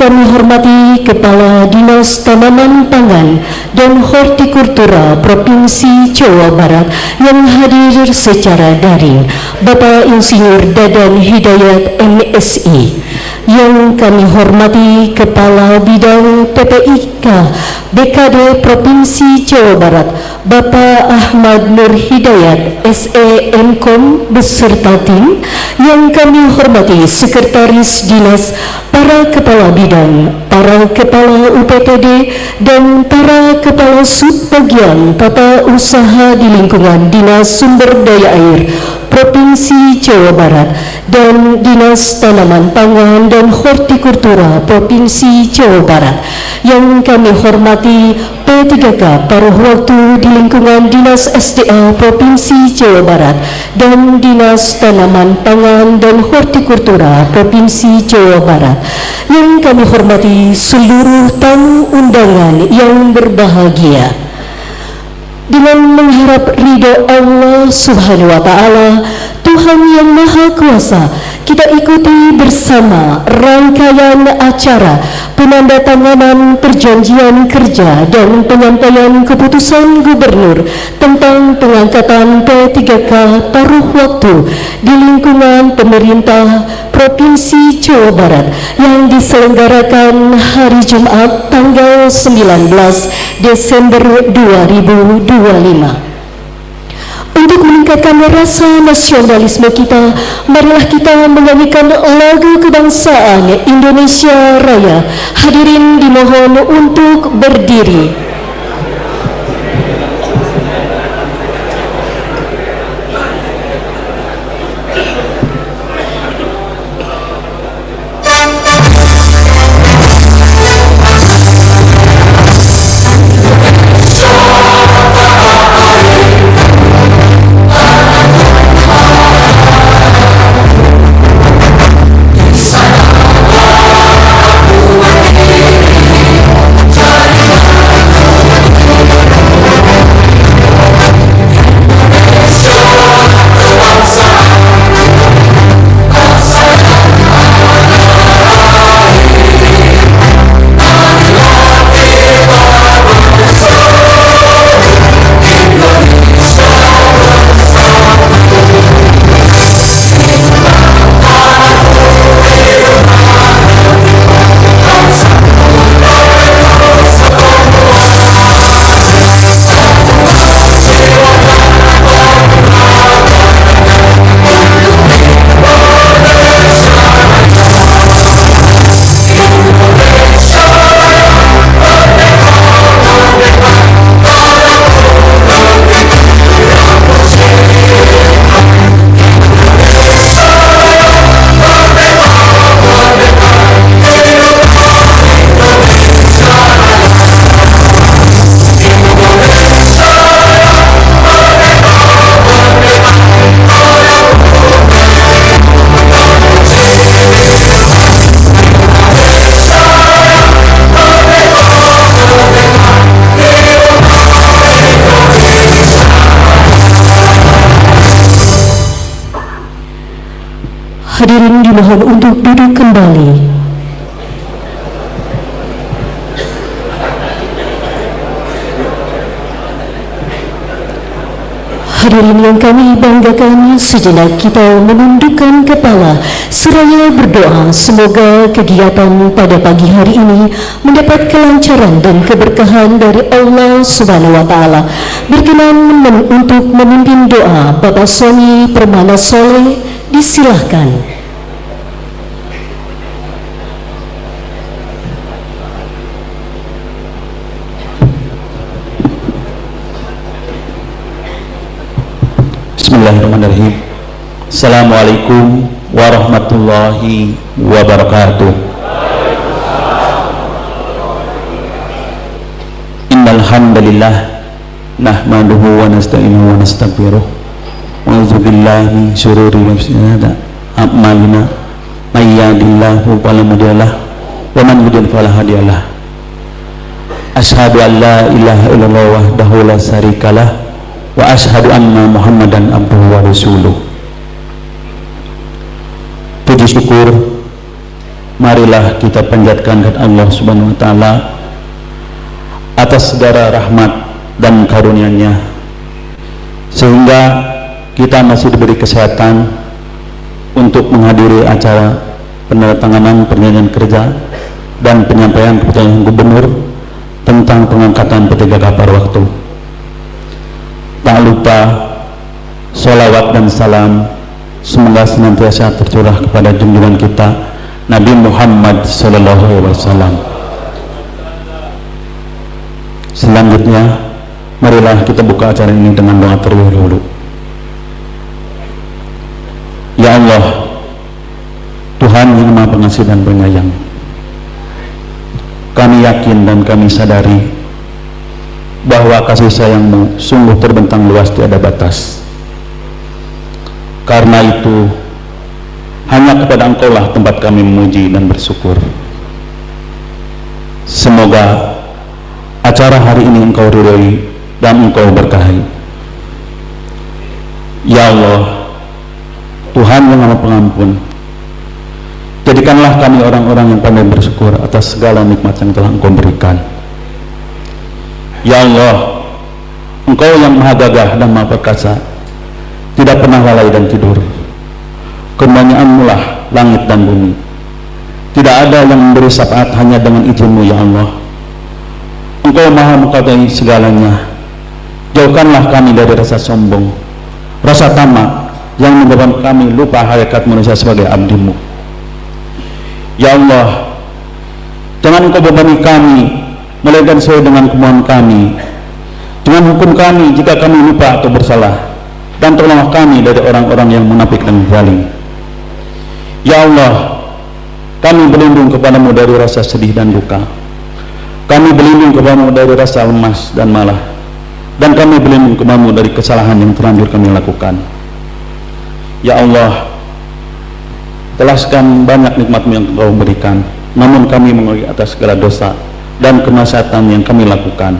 kami hormati Kepala Dinas Tanaman Pangan dan Hortikultura Provinsi Jawa Barat yang hadir secara daring, Bapak Insinyur Dadan Hidayat MSI. Yang kami hormati Kepala Bidang PPIK BKD Provinsi Jawa Barat, Bapak Ahmad Nur Hidayat SEMKOM beserta tim. Yang kami hormati Sekretaris Dinas, para Kepala Bidang, para Kepala UPTD, dan para Kepala Subbagian Tata Usaha di lingkungan Dinas Sumber Daya Air Provinsi Jawa Barat dan Dinas Tanaman Pangan dan Hortikultura Provinsi Jawa Barat. Yang kami hormati P3K paruh waktu di lingkungan Dinas SDA Provinsi Jawa Barat dan Dinas Tanaman Pangan dan Hortikultura Provinsi Jawa Barat. Yang kami hormati seluruh tamu undangan yang berbahagia. Dengan mengharap ridho Allah Subhanahu wa Ta'ala, Tuhan yang Maha Kuasa, kita ikuti bersama rangkaian acara penandatanganan perjanjian kerja dan penyampaian keputusan Gubernur tentang pengangkatan P3K paruh waktu di lingkungan pemerintah Provinsi Jawa Barat yang diselenggarakan hari Jumat tanggal 19 Desember 2025. Untuk meningkatkan rasa nasionalisme kita, marilah kita menyanyikan lagu kebangsaan Indonesia Raya. Hadirin dimohon untuk berdiri. Hadirin dimohon untuk duduk kembali. Hadirin yang kami banggakan, sejenak kita menundukkan kepala seraya berdoa semoga kegiatan pada pagi hari ini mendapat kelancaran dan keberkahan dari Allah Subhanahu wa Ta'ala. Berkenan untuk memimpin doa Bapak Sony Permana Soleh, disilahkan. Bismillahirrahmanirrahim. Assalamualaikum warahmatullahi wabarakatuh. Innal hamdalillah nahmaduhu wa nasta'inuhu wa nastaghfiruh wa a'udzu billahi min syururi anfusina a'malina may yahdihillahu fala mudhilla lahu wa man yudlil fala hadiya lahu. Asyhadu an la ilaha illallah wahdahu la syarikalah wa asyhadu anna Muhammadan abduhu wa rasuluh. Puji syukur marilah kita panjatkan kepada Allah Subhanahu wa taala atas segala rahmat dan karunia-Nya sehingga kita masih diberi kesehatan untuk menghadiri acara penandatanganan perjanjian kerja dan penyampaian keputusan gubernur tentang pengangkatan P3K pada waktu. Tak lupa sholawat dan salam semoga senantiasa tercurah kepada junjungan kita Nabi Muhammad SAW. Selanjutnya, marilah kita buka acara ini dengan doa terlebih dahulu. Ya Allah, Tuhan yang Maha Pengasih dan Penyayang, kami yakin dan kami sadari bahwa kasih sayang-Mu sungguh terbentang luas tiada batas. Karena itu, hanya kepada Engkau-lah tempat kami memuji dan bersyukur. Semoga acara hari ini Engkau ridhoi dan Engkau berkahi. Ya Allah, Tuhan yang Maha Pengampun, jadikanlah kami orang-orang yang pandai bersyukur atas segala nikmat yang telah Engkau berikan. Ya Allah, Engkau yang Maha Gagah dan Maha Perkasa, tidak pernah lalai dan tidur. Kemuliaan-Mu lah langit dan bumi. Tidak ada yang memberi syafaat hanya dengan izin-Mu, ya Allah. Engkau Maha mengetahui segalanya. Jauhkanlah kami dari rasa sombong, rasa tamak yang menyebabkan kami lupa hakikat manusia sebagai abdi-Mu. Ya Allah, jangan Engkau bebani kami melainkan sesuai dengan kemauan kami. Jangan hukum kami jika kami lupa atau bersalah, dan tolonglah kami dari orang-orang yang munafik dan zalim. Ya Allah, kami berlindung kepadamu dari rasa sedih dan duka. Kami berlindung kepadamu dari rasa lemas dan malah, dan kami berlindung kepadamu dari kesalahan yang terlanjur kami lakukan. Ya Allah, telaskan banyak nikmat-Mu yang Kau berikan, namun kami mengakui atas segala dosa dan kemaksiatan yang kami lakukan.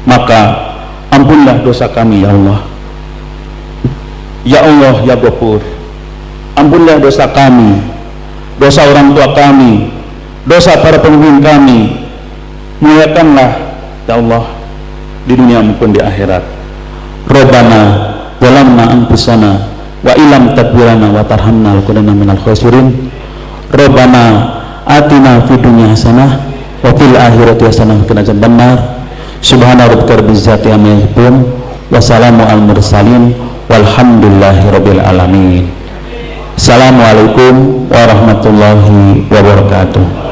Maka ampunlah dosa kami, ya Allah. Ya Allah, ya Ghafur, ampunlah dosa kami, dosa orang tua kami, dosa para pemimpin kami. Muliakanlah, ya Allah, di dunia maupun di akhirat. Rabbana zalamna anfusana wa illam taghfirlana wa tarhamna lakunanna minal khasirin. Rabbana atina fid dunya hasanah wa fil akhirati hasanah wa qina adzabannar. Subhana rabbika rabbil izzati amma yasifun wa salamun al mursalin walhamdulillahi rabbil alamin. Assalamualaikum warahmatullahi wabarakatuh.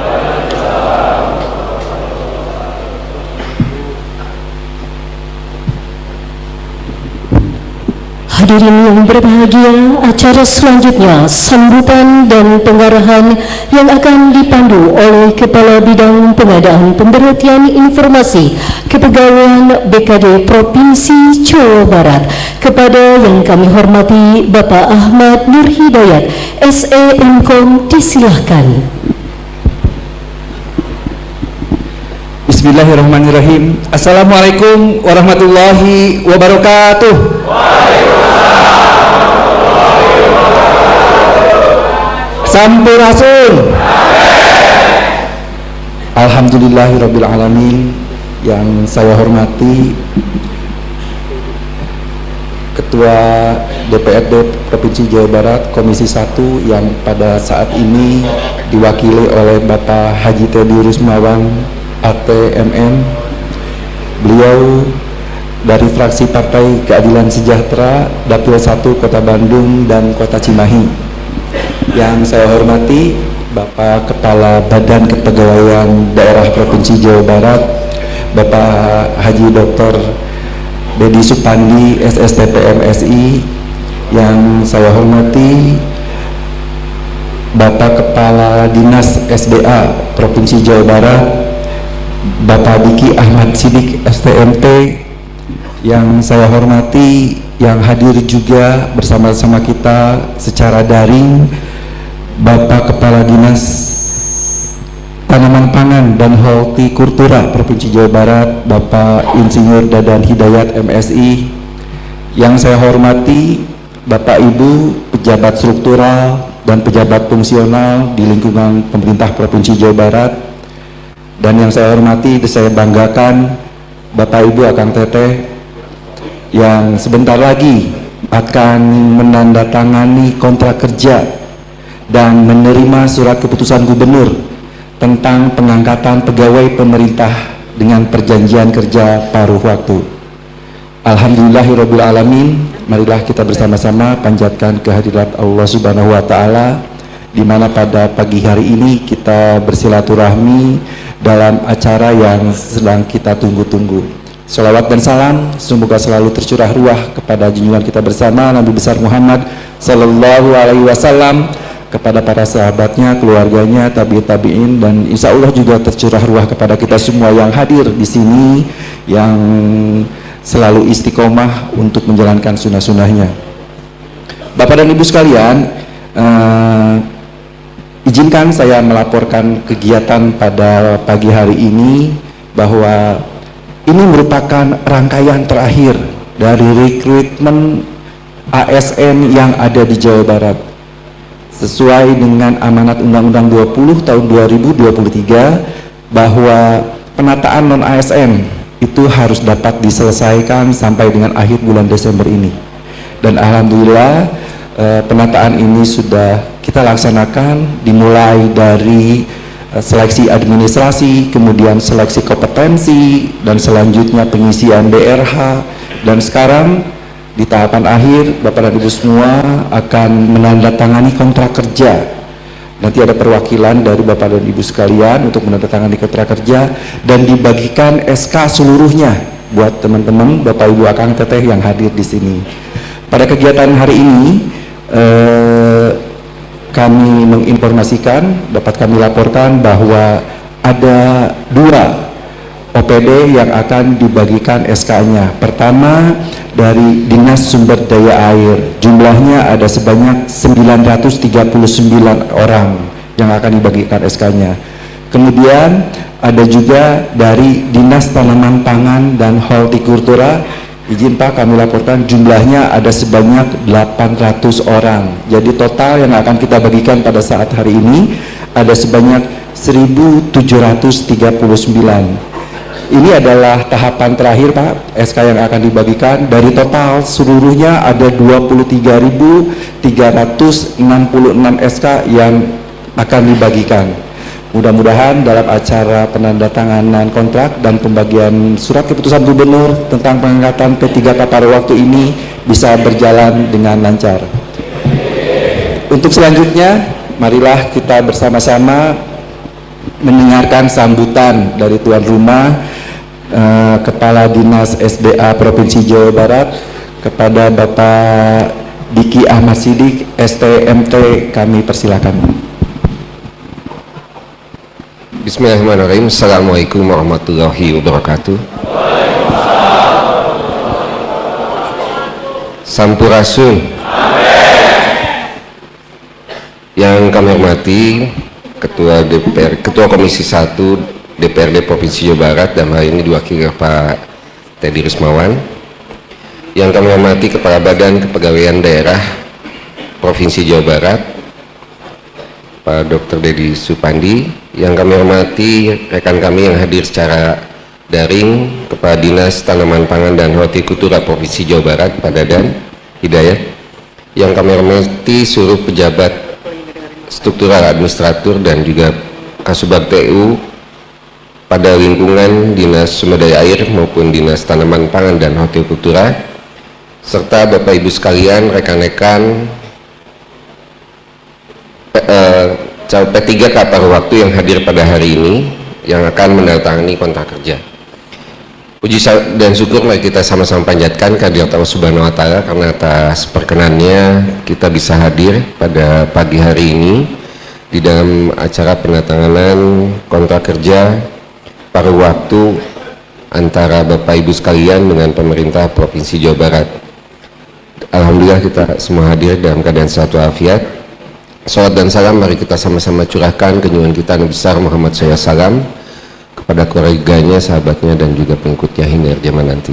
Hadirin yang berbahagia, acara selanjutnya sambutan dan pengarahan yang akan dipandu oleh Kepala Bidang Pengadaan Pemberhentian Informasi Kepegawaian BKD Provinsi Jawa Barat. Kepada yang kami hormati Bapak Ahmad Nur Hidayat, SE Mkom, disilahkan. Bismillahirrahmanirrahim. Assalamualaikum warahmatullahi wabarakatuh. Sampurasun. Alhamdulillahirabbil alamin. Yang saya hormati Ketua DPRD Provinsi Jawa Barat Komisi 1 yang pada saat ini diwakili oleh Bapak Haji Teddy Rusmawan ATMM. Beliau dari fraksi Partai Keadilan Sejahtera Dapil 1 Kota Bandung dan Kota Cimahi. Yang saya hormati Bapak Kepala Badan Kepegawaian Daerah Provinsi Jawa Barat Bapak Haji Dr. Dedi Supandi SSTP MSI. Yang saya hormati Bapak Kepala Dinas SDA Provinsi Jawa Barat Bapak Diki Ahmad Sidik STMT. Yang saya hormati yang hadir juga bersama-sama kita secara daring Bapak Kepala Dinas Tanaman Pangan dan Hortikultura Provinsi Jawa Barat Bapak Insinyur Dadan Hidayat MSI. Yang saya hormati Bapak Ibu pejabat struktural dan pejabat fungsional di lingkungan pemerintah Provinsi Jawa Barat, dan yang saya hormati, saya banggakan Bapak Ibu Akang Teteh yang sebentar lagi akan menandatangani kontrak kerja dan menerima surat keputusan gubernur tentang pengangkatan pegawai pemerintah dengan perjanjian kerja paruh waktu. Alhamdulillahirabbil alamin. Marilah kita bersama-sama panjatkan kehadirat Allah Subhanahu wa taala, di mana pada pagi hari ini kita bersilaturahmi dalam acara yang sedang kita tunggu-tunggu. Salawat dan salam semoga selalu tercurah ruah kepada junjungan kita bersama Nabi besar Muhammad sallallahu alaihi wasallam, kepada para sahabatnya, keluarganya, tabi'in, dan insya Allah juga tercurah ruah kepada kita semua yang hadir di sini, yang selalu istiqomah untuk menjalankan sunnah-sunnahnya. Bapak dan Ibu sekalian, izinkan saya melaporkan kegiatan pada pagi hari ini, bahwa ini merupakan rangkaian terakhir dari rekrutmen ASN yang ada di Jawa Barat. Sesuai dengan amanat Undang-Undang 20 tahun 2023, bahwa penataan non-ASN itu harus dapat diselesaikan sampai dengan akhir bulan Desember ini. Dan alhamdulillah penataan ini sudah kita laksanakan, dimulai dari seleksi administrasi, kemudian seleksi kompetensi, dan selanjutnya pengisian DRH, dan sekarang di tahapan akhir Bapak dan Ibu semua akan menandatangani kontrak kerja. Nanti ada perwakilan dari Bapak dan Ibu sekalian untuk menandatangani kontrak kerja dan dibagikan SK seluruhnya buat teman-teman Bapak Ibu Akang Teteh yang hadir di sini. Pada kegiatan hari ini kami menginformasikan, dapat kami laporkan bahwa ada 2 OPD yang akan dibagikan SK-nya. Pertama dari Dinas Sumber Daya Air, jumlahnya ada sebanyak 939 orang yang akan dibagikan SK-nya. Kemudian ada juga dari Dinas Tanaman Pangan dan Hortikultura, izin Pak kami laporkan jumlahnya ada sebanyak 800 orang. Jadi total yang akan kita bagikan pada saat hari ini ada sebanyak 1739. Ini adalah tahapan terakhir Pak, SK yang akan dibagikan. Dari total seluruhnya ada 23.366 SK yang akan dibagikan. Mudah-mudahan dalam acara penandatanganan kontrak dan pembagian surat keputusan gubernur tentang pengangkatan P3K paruh waktu ini bisa berjalan dengan lancar. Untuk selanjutnya, marilah kita bersama-sama mendengarkan sambutan dari tuan rumah, Kepala Dinas SDA Provinsi Jawa Barat, kepada Bapak Diki Ahmad Sidik, STMT, kami persilakan. Bismillahirrahmanirrahim. Assalamualaikum warahmatullahi wabarakatuh. Sampurasun. Yang kami hormati Ketua DPR, Ketua Komisi 1 DPRD Provinsi Jawa Barat, dan hari ini diwakili Pak Teddy Rusmawan. Yang kami hormati Kepala Badan Kepegawaian Daerah Provinsi Jawa Barat, Pak Dr. Dedi Supandi. Yang kami hormati rekan kami yang hadir secara daring, Kepala Dinas Tanaman Pangan dan Hortikultura Provinsi Jawa Barat, Pak Dadan Hidayat. Yang kami hormati seluruh pejabat struktural administratur dan juga Kasubag TU pada lingkungan Dinas Sumber Daya Air maupun Dinas Tanaman Pangan dan Hortikultura, serta Bapak Ibu sekalian, rekan-rekan P3K paruh waktu yang hadir pada hari ini yang akan menandatangani kontrak kerja. Puji dan syukur mari kita sama-sama panjatkan kehadirat Allah Subhanahu wa taala, karena atas perkenannya kita bisa hadir pada pagi hari ini di dalam acara penandatanganan kontrak kerja paruh waktu antara Bapak Ibu sekalian dengan pemerintah Provinsi Jawa Barat. Alhamdulillah kita semua hadir dalam keadaan sehat walafiat. Salawat dan salam mari kita sama-sama curahkan ke junjungan kita Nabi besar Muhammad SAW, kepada keluarganya, sahabatnya, dan juga pengikutnya hingga zaman nanti.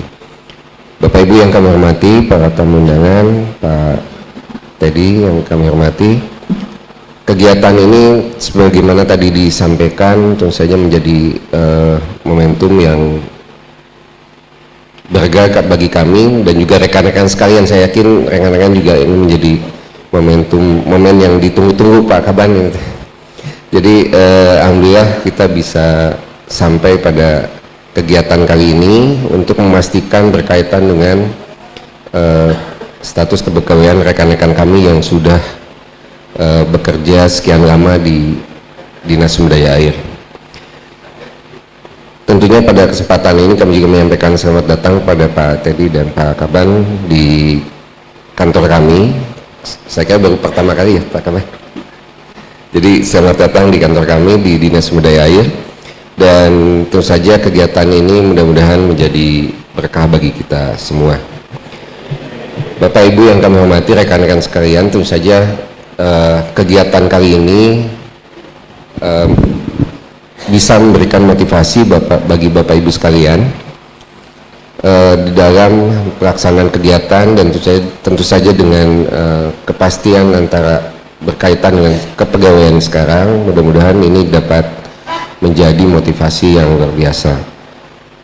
Bapak Ibu yang kami hormati, para tamu undangan, Pak Teddy yang kami hormati, kegiatan ini sebagaimana tadi disampaikan tentu saja menjadi momentum yang berharga bagi kami dan juga rekan-rekan sekalian. Saya yakin rekan-rekan juga ini menjadi momen yang ditunggu-tunggu Pak Kaban. Jadi alhamdulillah kita bisa sampai pada kegiatan kali ini untuk memastikan berkaitan dengan status kepegawaian rekan-rekan kami yang sudah bekerja sekian lama di Dinas Sumber Daya Air. Tentunya pada kesempatan ini kami juga menyampaikan selamat datang pada Pak Teddy dan Pak Kaban di kantor kami. Saya kira baru pertama kali ya Pak Kaban. Jadi selamat datang di kantor kami di Dinas Sumber Daya Air, dan tentu saja kegiatan ini mudah-mudahan menjadi berkah bagi kita semua. Bapak Ibu yang kami hormati, rekan-rekan sekalian, tentu saja kegiatan kali ini bisa memberikan motivasi bagi Bapak Ibu sekalian di dalam pelaksanaan kegiatan, dan tentu saja dengan kepastian antara berkaitan dengan kepegawaian sekarang. Mudah-mudahan ini dapat menjadi motivasi yang luar biasa.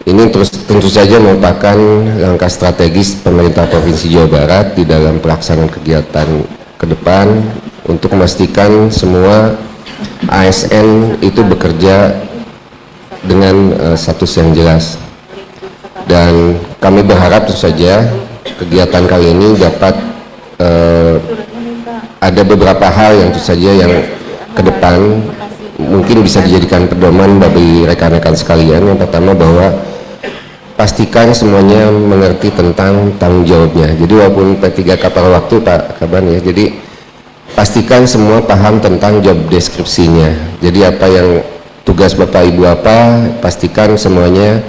Ini tentu saja merupakan langkah strategis pemerintah Provinsi Jawa Barat di dalam pelaksanaan kegiatan ke depan untuk memastikan semua ASN itu bekerja dengan status yang jelas. Dan kami berharap tentu saja kegiatan kali ini dapat ada beberapa hal yang tentu saja yang ke depan mungkin bisa dijadikan pedoman bagi rekan-rekan sekalian. Yang pertama, bahwa pastikan semuanya mengerti tentang tanggung jawabnya. Jadi walaupun P3K per waktu Pak Kaban ya, jadi pastikan semua paham tentang job deskripsinya. Jadi apa yang tugas Bapak Ibu apa, pastikan semuanya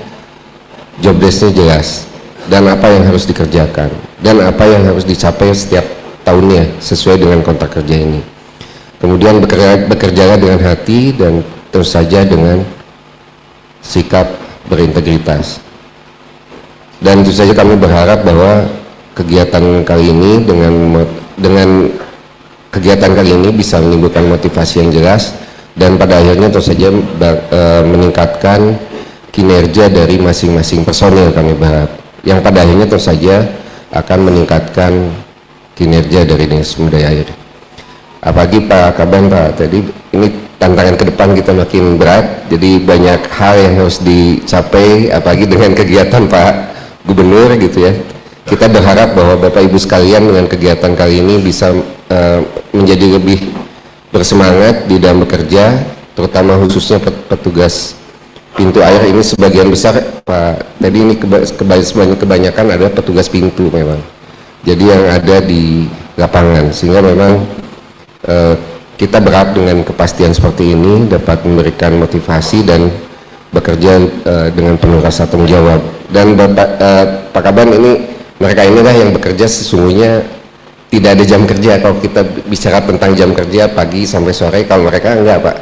job desknya jelas, dan apa yang harus dikerjakan, dan apa yang harus dicapai setiap tahunnya sesuai dengan kontrak kerja ini. Kemudian bekerjalah dengan hati dan terus saja dengan sikap berintegritas. Dan tentu saja kami berharap bahwa kegiatan kali ini dengan kegiatan kali ini bisa menimbulkan motivasi yang jelas, dan pada akhirnya tentu saja meningkatkan kinerja dari masing-masing personil. Kami berharap yang pada akhirnya tentu saja akan meningkatkan kinerja dari Dinas Sumber Daya Air. Apalagi Pak Kaban, Pak, tadi ini tantangan ke depan kita makin berat, jadi banyak hal yang harus dicapai, apalagi dengan kegiatan Pak Gubernur gitu ya. Kita berharap bahwa Bapak Ibu sekalian dengan kegiatan kali ini bisa menjadi lebih bersemangat di dalam bekerja, terutama khususnya petugas pintu air ini. Sebagian besar Pak, tadi ini kebanyakan adalah petugas pintu memang, jadi yang ada di lapangan, sehingga memang kita berharap dengan kepastian seperti ini dapat memberikan motivasi dan bekerja dengan penuh rasa tanggung jawab. Dan Pak Kaban, ini mereka inilah yang bekerja sesungguhnya tidak ada jam kerja. Kalau kita bicara tentang jam kerja pagi sampai sore, kalau mereka enggak Pak,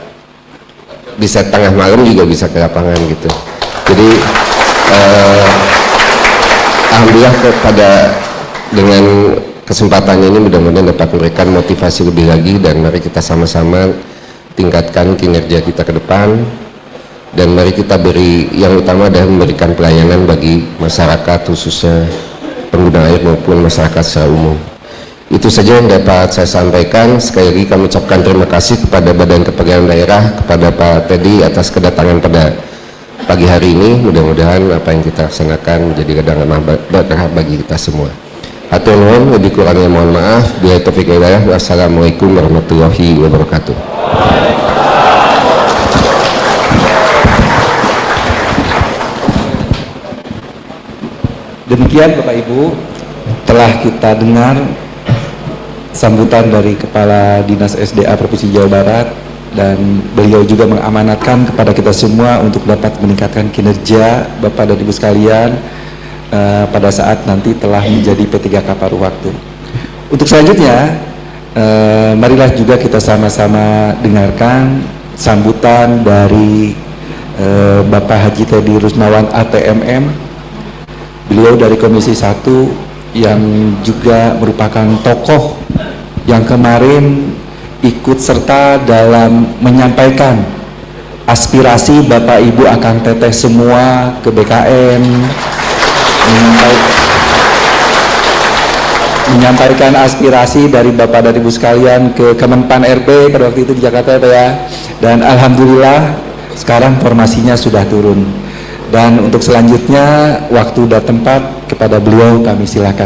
bisa tengah malam juga bisa ke lapangan gitu. Jadi alhamdulillah dengan kesempatan ini mudah-mudahan dapat memberikan motivasi lebih lagi, dan mari kita sama-sama tingkatkan kinerja kita ke depan, dan mari kita beri yang utama adalah memberikan pelayanan bagi masyarakat, khususnya pengguna air maupun masyarakat secara umum. Itu saja yang dapat saya sampaikan. Sekali lagi kami ucapkan terima kasih kepada Badan Kepegawaian Daerah, kepada Pak Teddy atas kedatangan pada pagi hari ini. Mudah-mudahan apa yang kita laksanakan menjadi kedatangan berkah bagi kita semua. Hatur nuhun, lebih kurangnya mohon maaf. Billahi taufiq wal hidayah. Wassalamualaikum warahmatullahi wabarakatuh. Demikian Bapak Ibu, telah kita dengar sambutan dari Kepala Dinas SDA Provinsi Jawa Barat, dan beliau juga mengamanatkan kepada kita semua untuk dapat meningkatkan kinerja Bapak dan Ibu sekalian pada saat nanti telah menjadi P3K paruh waktu. Untuk selanjutnya, marilah juga kita sama-sama dengarkan sambutan dari Bapak Haji Teddy Rusmawan ATMM. Beliau dari Komisi 1 yang juga merupakan tokoh yang kemarin ikut serta dalam menyampaikan aspirasi Bapak Ibu Akang Teteh semua ke BKN, menyampaikan aspirasi dari Bapak dan Ibu sekalian ke Kemenpan RB pada waktu itu di Jakarta ya. Dan alhamdulillah sekarang formasinya sudah turun. Dan untuk selanjutnya waktu dan tempat kepada beliau kami silakan.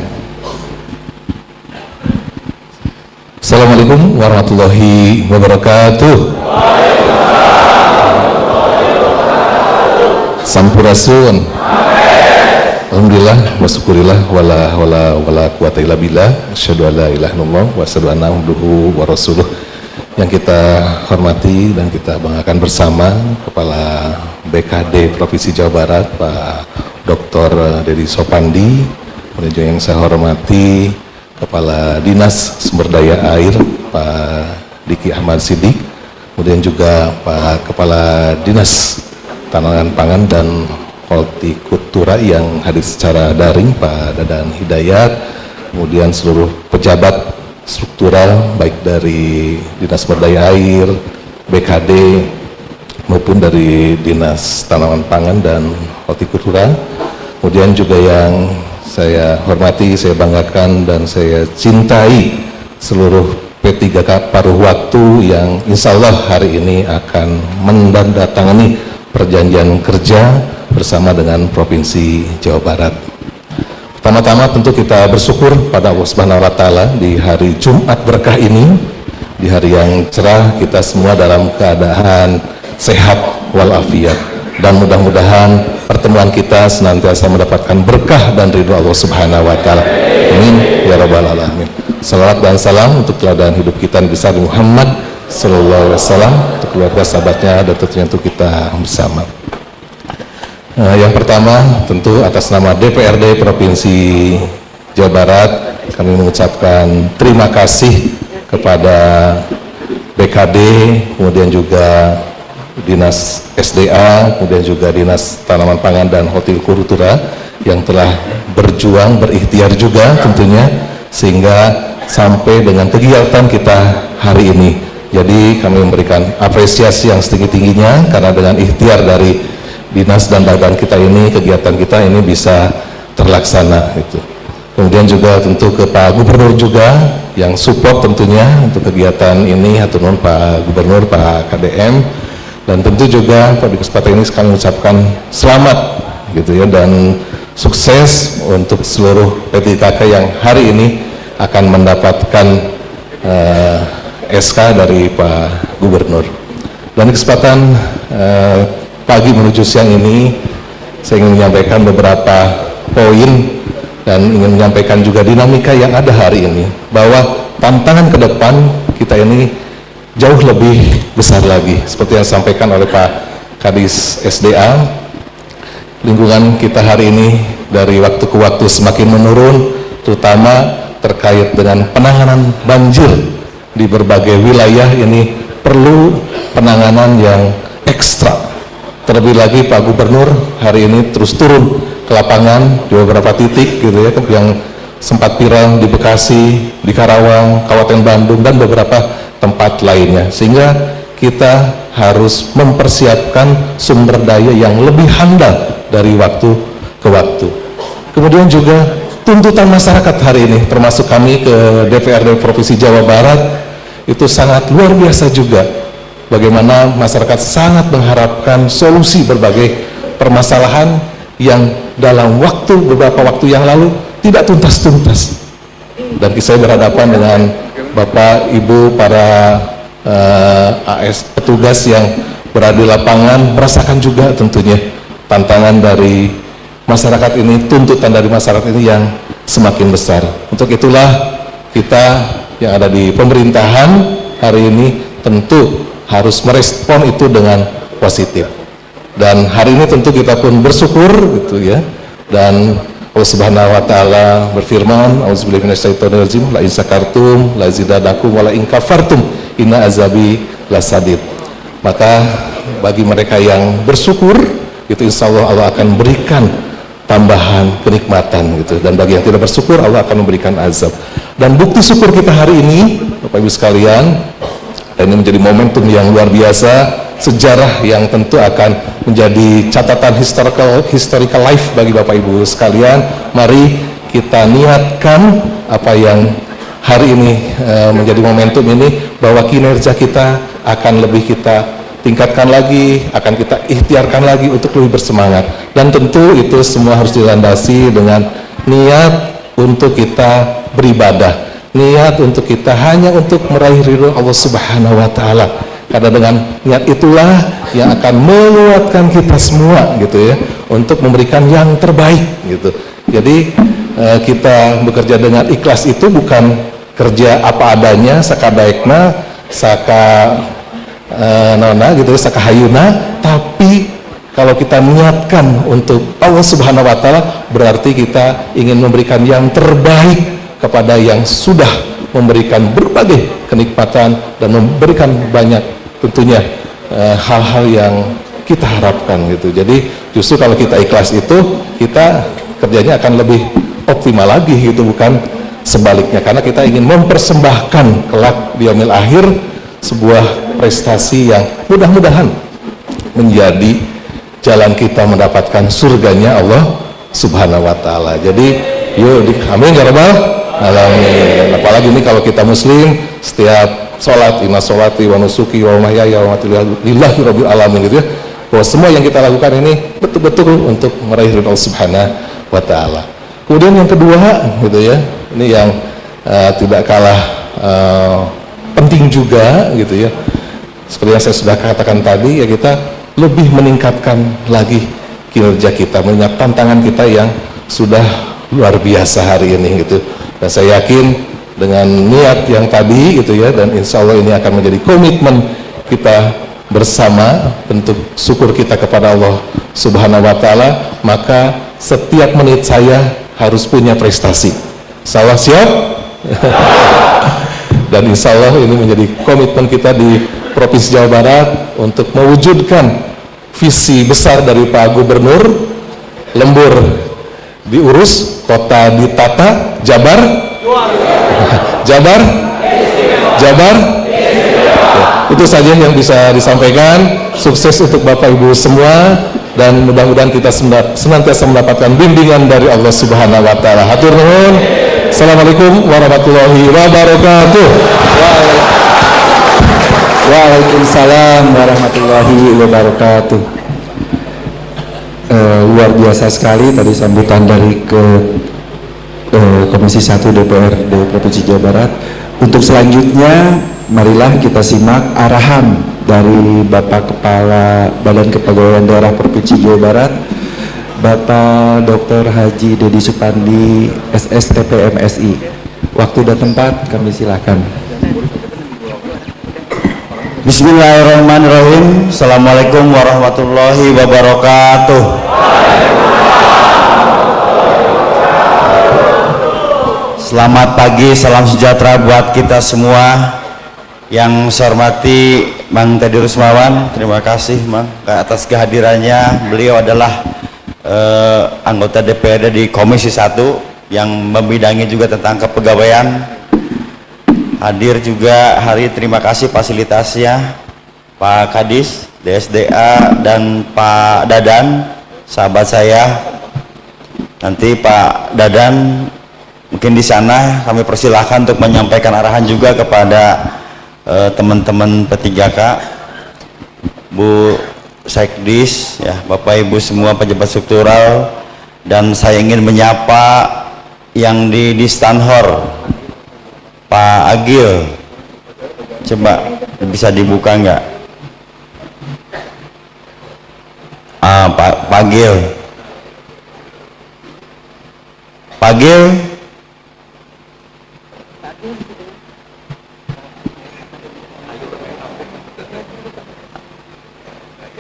Assalamualaikum warahmatullahi wabarakatuh. Sampurasun. Alhamdulillah wa syukurillah wala quwata illa billah. Asyhadu an la ilaha illallah wa asyhadu anna abduhu wa rasuluh. Yang kita hormati dan kita banggakan bersama Kepala BKD Provinsi Jawa Barat Pak Dr. Dedi Sopandi, kemudian juga yang saya hormati Kepala Dinas Sumber Daya Air Pak Diki Ahmad Sidik, kemudian juga Pak Kepala Dinas Tanaman Pangan dan Hortikultura yang hadir secara daring Pak Dadan Hidayat, kemudian seluruh pejabat struktural baik dari Dinas Sumber Daya Air, BKD maupun dari Dinas Tanaman Pangan dan Hortikultura, kemudian juga yang saya hormati, saya banggakan dan saya cintai seluruh P3K paruh waktu yang insya Allah hari ini akan menandatangani perjanjian kerja bersama dengan Provinsi Jawa Barat. Pertama-tama tentu kita bersyukur pada Allah Subhanahu wa Ta'ala di hari Jumat berkah ini, di hari yang cerah, kita semua dalam keadaan sehat walafiat, dan mudah-mudahan pertemuan kita senantiasa mendapatkan berkah dan ridho Allah Subhanahu wa Ta'ala. Amin ya rabbal alamin. Salawat dan salam untuk teladan hidup kita Nabi besar Muhammad sallallahu alaihi wasallam, untuk keluarga sahabatnya dan tentunya untuk kita bersama. Yang pertama tentu atas nama DPRD Provinsi Jawa Barat kami mengucapkan terima kasih kepada BKD, kemudian juga Dinas SDA, kemudian juga Dinas Tanaman Pangan dan Hortikultura yang telah berjuang, berikhtiar juga tentunya, sehingga sampai dengan kegiatan kita hari ini. Jadi kami memberikan apresiasi yang setinggi-tingginya karena dengan ikhtiar dari dinas dan badan kita ini, kegiatan kita ini bisa terlaksana itu. Kemudian juga tentu ke Pak Gubernur juga yang support tentunya untuk kegiatan ini, hatur nuhun Pak Gubernur, Pak KDM, dan tentu juga pada kesempatan ini kami mengucapkan selamat gitu ya, dan sukses untuk seluruh P3K yang hari ini akan mendapatkan SK dari Pak Gubernur. Dan kesempatan pagi menuju siang ini saya ingin menyampaikan beberapa poin dan ingin menyampaikan juga dinamika yang ada hari ini, bahwa tantangan ke depan kita ini jauh lebih besar lagi. Seperti yang disampaikan oleh Pak Kadis SDA, lingkungan kita hari ini dari waktu ke waktu semakin menurun, terutama terkait dengan penanganan banjir di berbagai wilayah ini perlu penanganan yang ekstra. Terlebih lagi Pak Gubernur hari ini terus turun ke lapangan di beberapa titik gitu ya, yang sempat viral di Bekasi, di Karawang, Kabupaten Bandung, dan beberapa tempat lainnya, sehingga kita harus mempersiapkan sumber daya yang lebih handal dari waktu ke waktu. Kemudian juga tuntutan masyarakat hari ini, termasuk kami ke DPRD Provinsi Jawa Barat, itu sangat luar biasa juga. Bagaimana masyarakat sangat mengharapkan solusi berbagai permasalahan yang dalam beberapa waktu yang lalu tidak tuntas-tuntas. Dan saya berhadapan dengan Bapak, Ibu, para AS petugas yang berada di lapangan, merasakan juga tentunya tantangan dari masyarakat ini, tuntutan dari masyarakat ini yang semakin besar. Untuk itulah kita yang ada di pemerintahan hari ini tentu harus merespon itu dengan positif. Dan hari ini tentu kita pun bersyukur gitu ya. Dan Allah Subhanahu wa Ta'ala berfirman, auzubillahi minasyaitonirrajim, la in syakartum la zidanakum wa la in kafartum inna azabi lasadid. Maka bagi mereka yang bersyukur itu insya Allah akan berikan tambahan kenikmatan gitu, dan bagi yang tidak bersyukur Allah akan memberikan azab. Dan bukti syukur kita hari ini Bapak Ibu sekalian, Dan ini menjadi momentum yang luar biasa, sejarah yang tentu akan menjadi catatan historical life bagi Bapak Ibu sekalian. Mari kita niatkan apa yang hari ini menjadi momentum ini, bahwa kinerja kita akan lebih kita tingkatkan lagi, akan kita ikhtiarkan lagi untuk lebih bersemangat. Dan tentu itu semua harus dilandasi dengan niat untuk kita beribadah, niat untuk kita hanya untuk meraih ridho Allah Subhanahu wa Ta'ala. Karena dengan niat itulah yang akan menguatkan kita semua gitu ya, untuk memberikan yang terbaik gitu. Jadi kita bekerja dengan ikhlas itu bukan kerja apa adanya, sakadaekna, saka nona gitu, saka hayuna, tapi kalau kita niatkan untuk Allah Subhanahu wa Ta'ala, berarti kita ingin memberikan yang terbaik kepada yang sudah memberikan berbagai kenikmatan dan memberikan banyak tentunya hal-hal yang kita harapkan gitu. Jadi justru kalau kita ikhlas itu, kita kerjanya akan lebih optimal lagi gitu, bukan sebaliknya, karena kita ingin mempersembahkan kelak di yaumil akhir sebuah prestasi yang mudah-mudahan menjadi jalan kita mendapatkan surganya Allah Subhanahu wa Ta'ala. Jadi yuk amin ya rabbal alamin. Apalagi ini kalau kita muslim, setiap sholat, inna sholati wa nusuki wa mahyaya wa mamati lillahi rabbil alamin gitu ya, bahwa semua yang kita lakukan ini betul-betul untuk meraih ridho Allah Subhanahu wa Ta'ala. Kemudian yang kedua gitu ya, ini yang tidak kalah penting juga gitu ya, seperti yang saya sudah katakan tadi ya, kita lebih meningkatkan lagi kinerja kita, mengingat tantangan kita yang sudah luar biasa hari ini gitu. Dan saya yakin dengan niat yang tadi gitu ya, dan insya Allah ini akan menjadi komitmen kita bersama, bentuk syukur kita kepada Allah Subhanahu wa Ta'ala, maka setiap menit saya harus punya prestasi. Insya Allah siap? Dan insya Allah ini menjadi komitmen kita di Provinsi Jawa Barat untuk mewujudkan visi besar dari Pak Gubernur, lembur diurus, kota ditata, Jabar, Jabar, Jabar. Itu saja yang bisa disampaikan. Sukses untuk Bapak Ibu semua, dan mudah-mudahan kita senantiasa mendapatkan bimbingan dari Allah Subhanahu wa Ta'ala. Hatur nuhun. Assalamualaikum warahmatullahi wabarakatuh. Waalaikumsalam warahmatullahi wabarakatuh. Luar biasa sekali tadi sambutan dari Komisi 1 DPRD Provinsi Jawa Barat. Untuk selanjutnya, marilah kita simak arahan dari Bapak Kepala Badan Kepegawaian Daerah Provinsi Jawa Barat, Bapak Dr. Haji Dedi Supandi, SSTP MSI. Waktu dan tempat kami silakan. Bismillahirrahmanirrahim. Assalamualaikum warahmatullahi wabarakatuh. Selamat pagi, salam sejahtera buat kita semua. Yang saya hormati Mang Teddy Rusmawan, terima kasih Mang atas kehadirannya. Beliau adalah anggota DPRD di Komisi 1 yang membidangi juga tentang kepegawaian. Hadir juga hari, terima kasih fasilitasnya Pak Kadis, DSDA, dan Pak Dadan, sahabat saya. Nanti Pak Dadan mungkin di sana kami persilahkan untuk menyampaikan arahan juga kepada teman-teman P3K, Bu Sekdis, ya, Bapak Ibu semua pejabat struktural, dan saya ingin menyapa yang di Stanhor, Pak Agil, coba bisa dibuka nggak? Pak Agil, Pak Agil,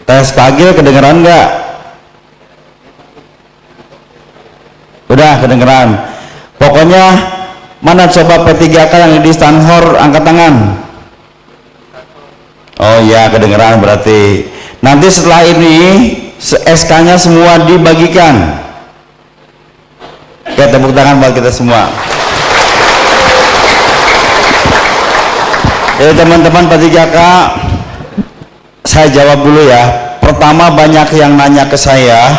tes Pak Agil kedengeran nggak? Udah kedengeran. Pokoknya mana coba P3K yang di Stanhor, angkat tangan. Oh iya, kedengeran berarti. Nanti setelah ini SK-nya semua dibagikan. Oke, tepuk tangan buat kita semua. Jadi teman-teman P3K, saya jawab dulu ya. Pertama, banyak yang nanya ke saya,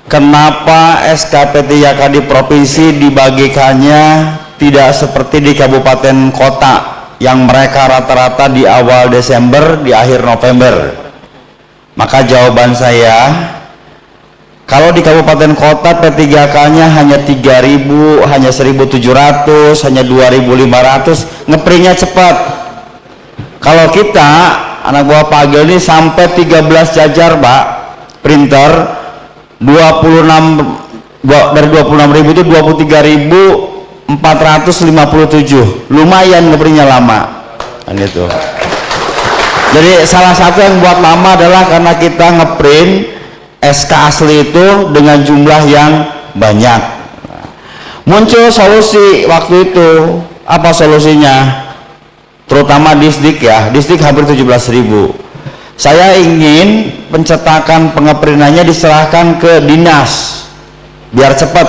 kenapa SK P3K di provinsi dibagikannya tidak seperti di kabupaten kota yang mereka rata-rata di awal Desember, di akhir November. Maka jawaban saya, kalau di kabupaten kota P3K-nya hanya 3.000, hanya 1.700, hanya 2.500, ngeprintnya cepat. Kalau kita, anak buah Pak Agil ini sampai 13 jajar Pak, printer 26, dari 26.000 itu 23.457, lumayan ngeprintnya lama kan itu. Jadi salah satu yang buat lama adalah karena kita ngeprint SK asli itu dengan jumlah yang banyak. Muncul solusi waktu itu. Apa solusinya? Terutama Disdik ya, Disdik hampir 17.000. Saya ingin pencetakan pengeprintannya diserahkan ke dinas biar cepat,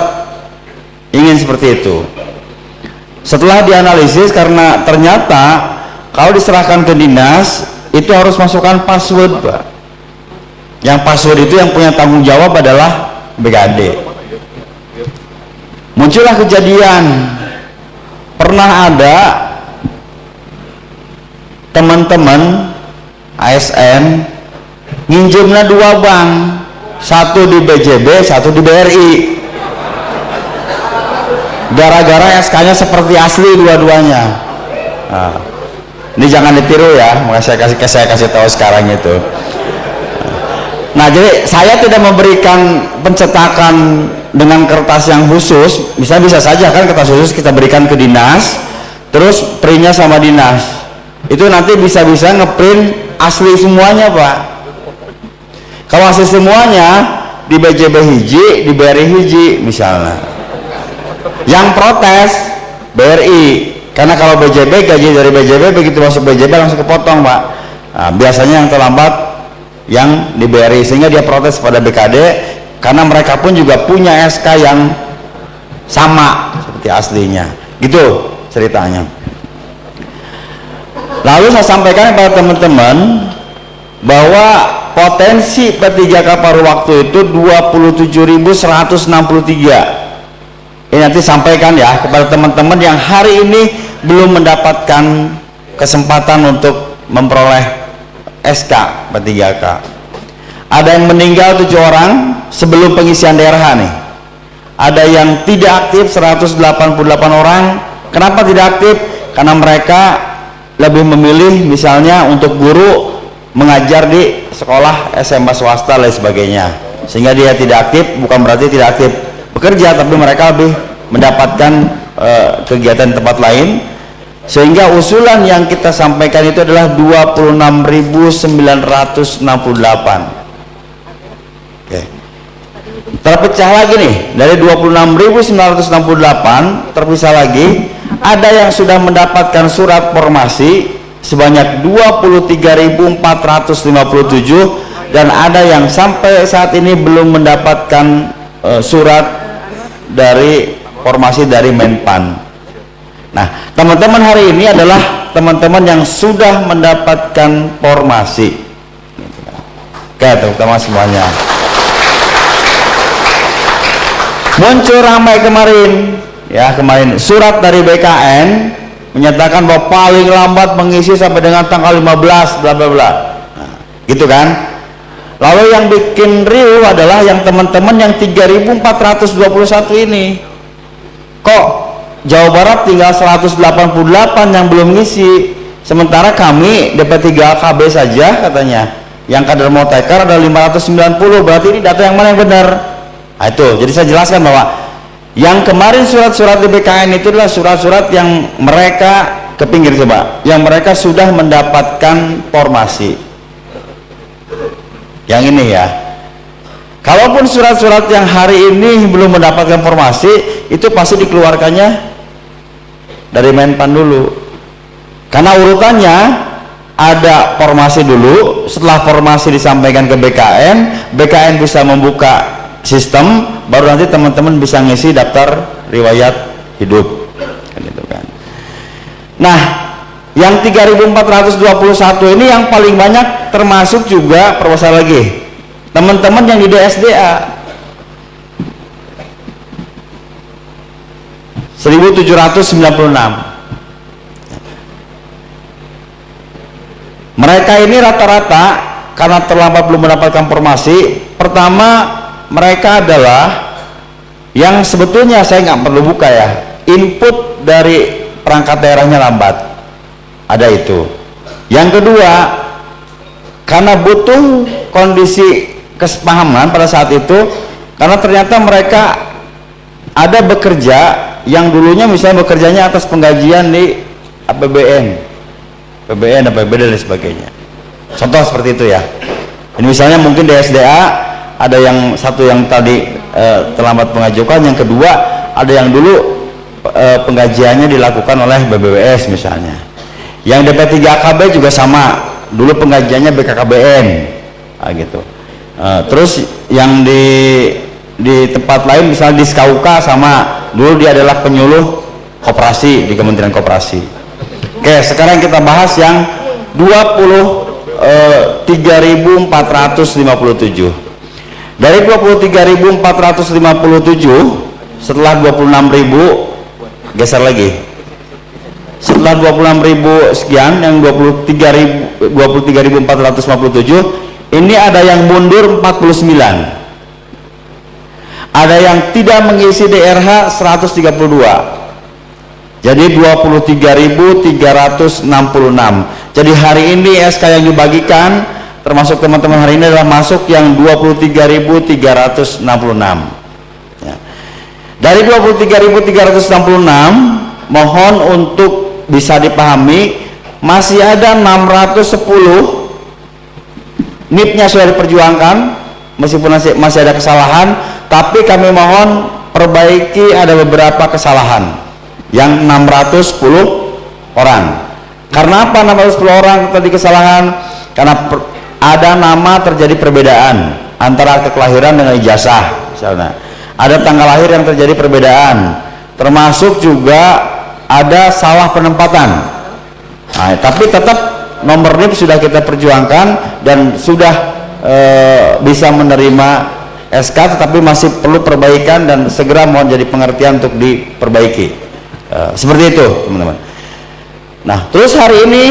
ingin seperti itu. Setelah dianalisis, karena ternyata kalau diserahkan ke dinas itu harus masukkan password Pak. Yang password itu yang punya tanggung jawab adalah BKD. Muncullah kejadian, pernah ada teman-teman ASN nginjemnya 2 bank, satu di BJB, satu di BRI, gara-gara SK-nya seperti asli dua-duanya. Nah, ini jangan ditiru ya, makanya saya kasih tahu sekarang itu. Nah, jadi saya tidak memberikan pencetakan dengan kertas yang khusus, bisa saja kan kertas khusus kita berikan ke dinas, terus printnya sama dinas. Itu nanti bisa-bisa ngeprint asli semuanya Pak. Kalau asli semuanya di BJB hiji, di BRI hiji misalnya. Yang protes BRI, karena kalau BJB gaji dari BJB begitu masuk BJB langsung kepotong Pak. Nah, biasanya yang terlambat yang di BRI, sehingga dia protes pada BKD karena mereka pun juga punya SK yang sama seperti aslinya. Gitu ceritanya. Lalu saya sampaikan kepada teman-teman bahwa potensi P3K paruh waktu itu 27.163. Ini nanti sampaikan ya kepada teman-teman yang hari ini belum mendapatkan kesempatan untuk memperoleh SK P3K. Ada yang meninggal 7 orang sebelum pengisian daerah nih. Ada yang tidak aktif 188 orang. Kenapa tidak aktif? Karena mereka lebih memilih misalnya untuk guru mengajar di sekolah SMA swasta dan sebagainya, sehingga dia tidak aktif. Bukan berarti tidak aktif bekerja, tapi mereka lebih mendapatkan kegiatan tempat lain, sehingga usulan yang kita sampaikan itu adalah 26.968. Oke. Terpecah lagi nih, dari 26.968 terpisah lagi. Ada yang sudah mendapatkan surat formasi sebanyak 23.457, dan ada yang sampai saat ini belum mendapatkan surat dari formasi dari Menpan. Nah, teman-teman hari ini adalah teman-teman yang sudah mendapatkan formasi. Oke, terutama semuanya. Muncul ramai kemarin. Ya, kemarin surat dari BKN menyatakan bahwa paling lambat mengisi sampai dengan tanggal 15 bla bla bla. Nah, gitu kan. Lalu yang bikin riuh adalah yang teman-teman yang 3.421 ini. Kok Jawa Barat tinggal 188 yang belum ngisi, sementara kami DP3KB saja katanya. Yang kader Moteker ada 590, berarti ini data yang mana yang benar? Nah, itu. Jadi saya jelaskan bahwa yang kemarin surat-surat di BKN itu adalah surat-surat yang mereka ke pinggir coba, yang mereka sudah mendapatkan formasi. Yang ini ya. Kalaupun surat-surat yang hari ini belum mendapatkan formasi, itu pasti dikeluarkannya dari Menpan dulu. Karena urutannya ada formasi dulu, setelah formasi disampaikan ke BKN, BKN bisa membuka sistem, baru nanti teman-teman bisa ngisi daftar riwayat hidup kan, gitu kan. Nah, Yang 3.421 ini yang paling banyak, termasuk juga perwasa lagi teman-teman yang di DSDA 1.796. Mereka ini rata-rata karena terlambat belum mendapatkan formasi. Pertama, mereka adalah yang sebetulnya saya nggak perlu buka ya, input dari perangkat daerahnya lambat, ada itu. Yang kedua, karena butuh kondisi kesepahaman pada saat itu, karena ternyata mereka ada bekerja yang dulunya misalnya bekerjanya atas penggajian di APBN, APBD dan sebagainya. Contoh seperti itu ya. Ini misalnya mungkin di SDA ada yang satu yang tadi terlambat mengajukan, yang kedua ada yang dulu penggajiannya dilakukan oleh BBWS misalnya. Yang DP3KB juga sama, dulu penggajiannya BKKBN, gitu. Terus yang di tempat lain misalnya di SKUK sama, dulu dia adalah penyuluh koperasi di Kementerian Koperasi. Oke, sekarang kita bahas yang 23.457. Dari 23.457 setelah 26.000 geser lagi. Setelah 26.000 sekian, yang 23.457 ini ada yang mundur 49. Ada yang tidak mengisi DRH 132. Jadi 23.366. Jadi hari ini SK yang dibagikan termasuk teman-teman hari ini adalah masuk yang 23.366 ya. Dari 23.366 mohon untuk bisa dipahami masih ada 610 NIP-nya sudah diperjuangkan meskipun masih ada kesalahan, tapi kami mohon perbaiki ada beberapa kesalahan yang 610 orang. Karena apa 610 orang tadi kesalahan? Karena ada nama terjadi perbedaan antara akte kelahiran dengan ijazah misalnya. Ada tanggal lahir yang terjadi perbedaan, termasuk juga ada salah penempatan. Nah, tapi tetap nomor NIP sudah kita perjuangkan dan sudah bisa menerima SK, tetapi masih perlu perbaikan dan segera mohon jadi pengertian untuk diperbaiki. Seperti itu teman-teman. Nah, terus hari ini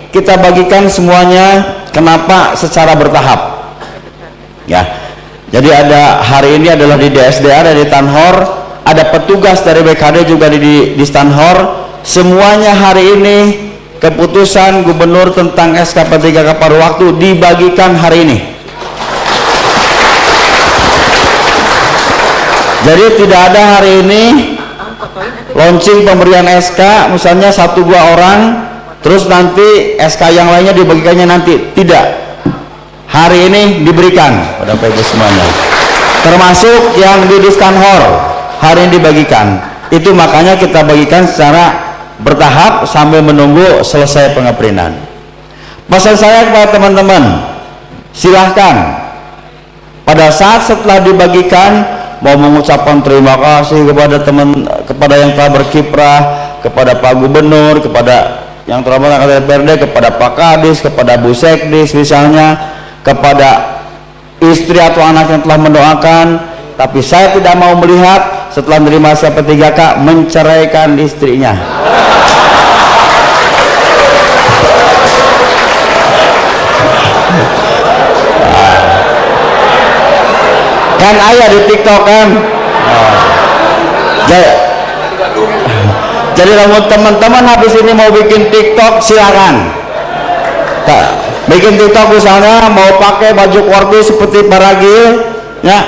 kita bagikan semuanya. Kenapa secara bertahap ya? Jadi ada hari ini adalah di DSDA, ada di Tanhor, ada petugas dari BKD juga di Tanhor. Semuanya hari ini keputusan gubernur tentang SKP 3K paruh waktu dibagikan hari ini. Jadi tidak ada hari ini launching pemberian SK misalnya 1-2 orang terus nanti SK yang lainnya dibagikannya nanti. Tidak, hari ini diberikan pada Bapak Ibu semuanya, termasuk yang di Diskanhor hari ini dibagikan. Itu makanya kita bagikan secara bertahap sambil menunggu selesai pengeprinan. Pesan saya kepada teman-teman, silahkan pada saat setelah dibagikan mau mengucapkan terima kasih kepada yang telah berkiprah, kepada Pak Gubernur, kepada yang telah melakukan DPRD, kepada Pak Kadis, kepada Bu Sekdis misalnya, kepada istri atau anak yang telah mendoakan. Tapi saya tidak mau melihat setelah menerima SKP 3K menceraikan istrinya. Kan ayah di TikTok kan. Jadi kalau teman-teman habis ini mau bikin TikTok silakan. Bikin TikTok misalnya mau pakai baju korpi seperti Baragil ya,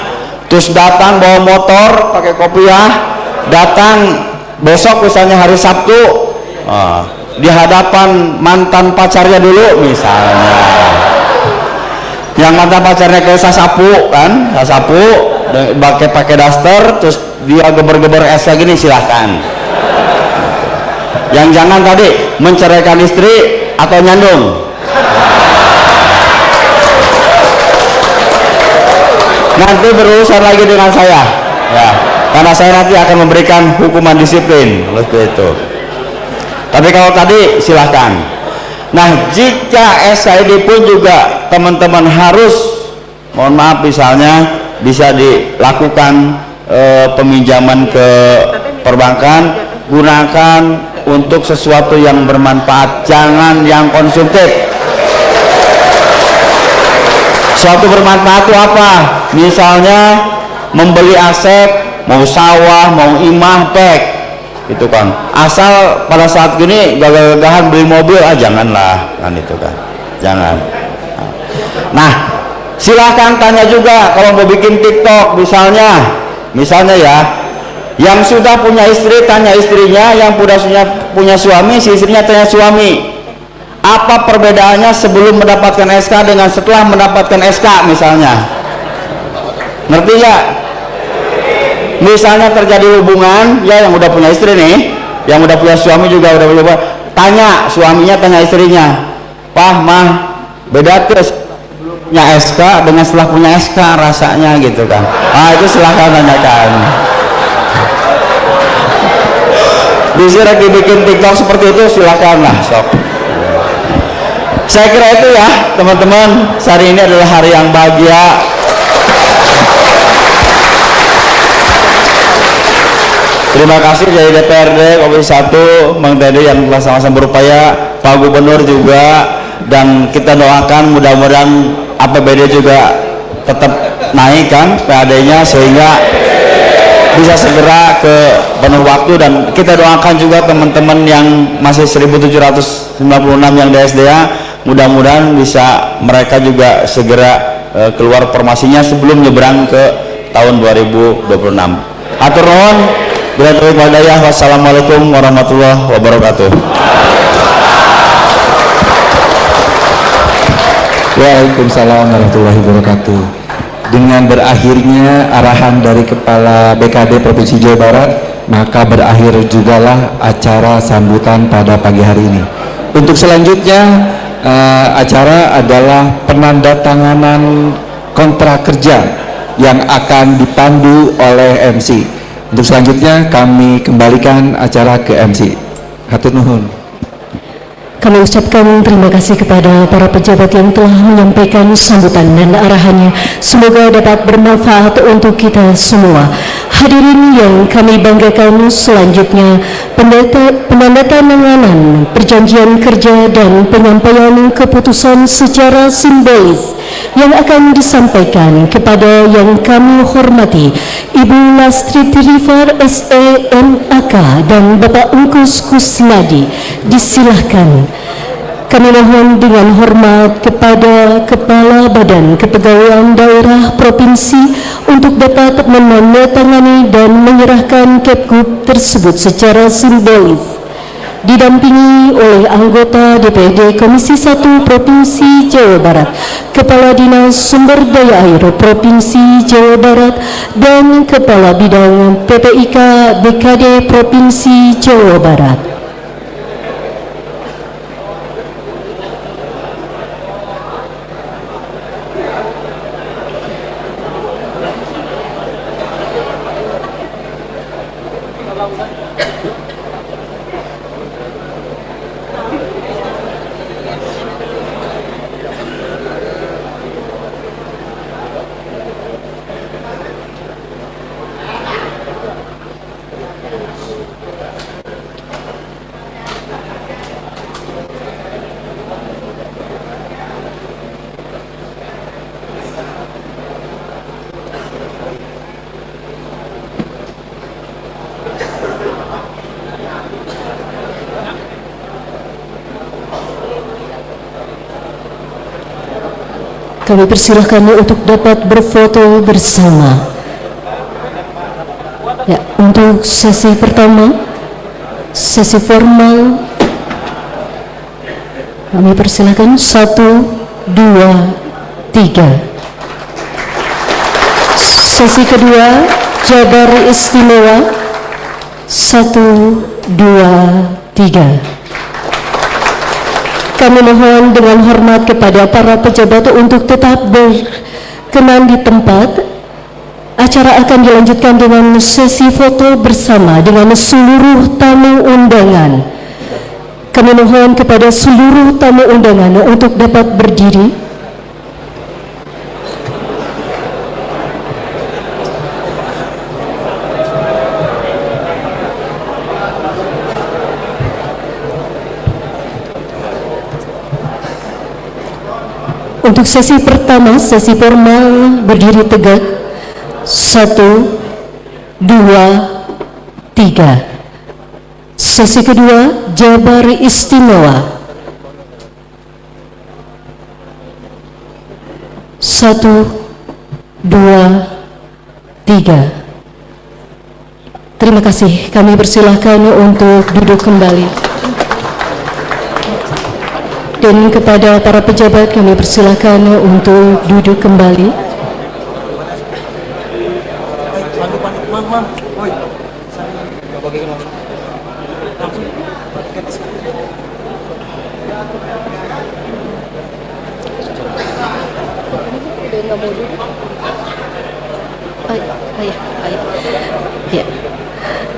terus datang bawa motor pakai kopiah, datang besok misalnya hari Sabtu di hadapan mantan pacarnya dulu misalnya, yang mantan pacarnya kayak sasapu kan, sasapu pakai daster terus dia geber-geber es lagi nih, silahkan. Yang jangan tadi menceraikan istri atau nyandung. Nanti berurusan lagi dengan saya ya, karena saya nanti akan memberikan hukuman disiplin seperti itu. Tapi kalau tadi silahkan. Nah, jika SKID pun juga teman-teman harus, mohon maaf, misalnya bisa dilakukan peminjaman ke perbankan, gunakan untuk sesuatu yang bermanfaat, jangan yang konsumtif. Suatu bermanfaat itu apa? Misalnya membeli aset, mau sawah, mau imah, pek, itu kan. Asal pada saat gini gagah-gagahan beli mobil, janganlah, kan itu kan, jangan. Nah, silahkan tanya juga kalau mau bikin TikTok misalnya ya, yang sudah punya istri tanya istrinya, yang punya suami, si istrinya tanya suami, apa perbedaannya sebelum mendapatkan SK dengan setelah mendapatkan SK misalnya. Ngerti ya? Misalnya terjadi hubungan ya, yang udah punya istri nih, yang udah punya suami juga udah punya, tanya suaminya, tanya istrinya, Pak, Mah, beda terus punya SK dengan setelah punya SK rasanya gitu kan. Itu silahkan tanyakan. Bisa lagi bikin TikTok seperti itu, silakan lah, sok. Saya kira itu ya teman-teman, hari ini adalah hari yang bahagia. Terima kasih dari DPRD Komisi 1, Bang Teddy yang telah sama-sama berupaya, Pak Gubernur juga, dan kita doakan mudah-mudahan APBD juga tetap naik kan PAD-nya sehingga bisa segera ke penuh waktu. Dan kita doakan juga teman-teman yang masih 1796 yang di SDA, mudah-mudahan bisa mereka juga segera keluar formasinya sebelum nyebrang ke tahun 2026. Atur nuhun, bila taufiq wal hidayah. Wassalamualaikum warahmatullahi wabarakatuh. Waalaikumsalam warahmatullahi wabarakatuh. Dengan berakhirnya arahan dari Kepala BKD Provinsi Jawa Barat, maka berakhir jugalah acara sambutan pada pagi hari ini. Untuk selanjutnya, acara adalah penandatanganan kontrak kerja yang akan dipandu oleh MC. Untuk selanjutnya kami kembalikan acara ke MC. Hatur nuhun. Kami ucapkan terima kasih kepada para pejabat yang telah menyampaikan sambutan dan arahannya. Semoga dapat bermanfaat untuk kita semua. Hadirin yang kami banggakan, selanjutnya penandatanganan perjanjian kerja dan penyampaian keputusan secara simbolis yang akan disampaikan kepada yang kami hormati Ibu Lastri Trifar SEMAK dan Bapak Ungkus Kusnadi. Disilahkan. Kami mohon dengan hormat kepada Kepala Badan Kepegawaian Daerah Provinsi untuk dapat menandatangani dan menyerahkan Kepgub tersebut secara simbolis, didampingi oleh anggota DPRD Komisi 1 Provinsi Jawa Barat, Kepala Dinas Sumber Daya Air Provinsi Jawa Barat, dan Kepala Bidang PPIK BKD Provinsi Jawa Barat. Kami persilahkan untuk dapat berfoto bersama. Ya, untuk sesi pertama, sesi formal, kami persilahkan 1, 2, 3. Sesi kedua, Jabar Istimewa, 1, 2, 3. Kami mohon dengan hormat kepada para pejabat untuk tetap berkenan di tempat. Acara akan dilanjutkan dengan sesi foto bersama dengan seluruh tamu undangan. Kami mohon kepada seluruh tamu undangan untuk dapat berdiri. Untuk sesi pertama, sesi formal berdiri tegak. 1, 2, 3. Sesi kedua, jabar istimewa. 1, 2, 3. Terima kasih. Kami persilahkan untuk duduk kembali. Dan kepada para pejabat kami persilahkan untuk duduk kembali. Ya.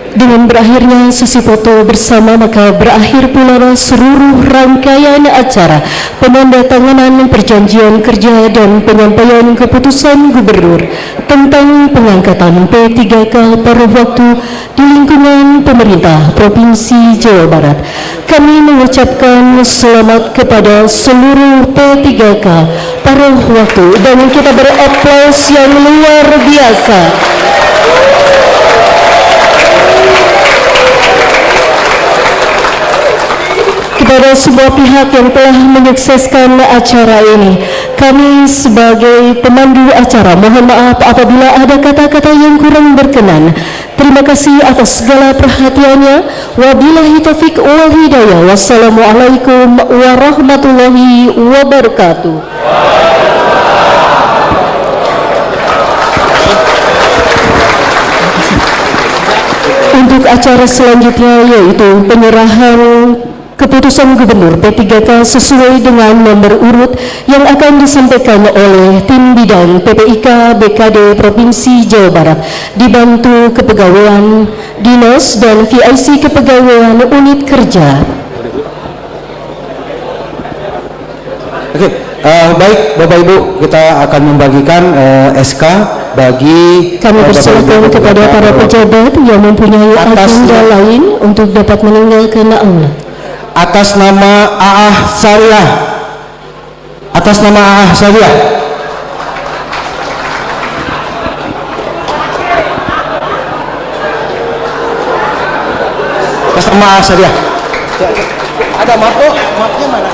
Dengan berakhirnya sesi foto bersama, maka berakhir pula seluruh rangkaian acara penandatanganan perjanjian kerja dan penyampaian keputusan gubernur tentang pengangkatan P3K paruh waktu di lingkungan pemerintah Provinsi Jawa Barat. Kami mengucapkan selamat kepada seluruh P3K paruh waktu dan kita beraplaus yang luar biasa. Kepada semua pihak yang telah menyukseskan acara ini, kami sebagai pemandu acara mohon maaf apabila ada kata-kata yang kurang berkenan. Terima kasih atas segala perhatiannya. Wabillahi taufiq wal hidayah. Wassalamualaikum warahmatullahi wabarakatuh. Untuk acara selanjutnya yaitu penyerahan keputusan Gubernur P3K sesuai dengan nomor urut yang akan disampaikan oleh tim bidang PPIK BKD Provinsi Jawa Barat dibantu Kepegawaian Dinas dan VIC Kepegawaian Unit Kerja. Oke, baik Bapak Ibu, kita akan membagikan SK bagi Kami persilakan kepada para pejabat yang mempunyai agenda lain untuk dapat meninggalkan aula. Atas nama Aah Syariah. Atas nama Aah Syariah. Atas nama Aah Syariah. Ada mapnya mana?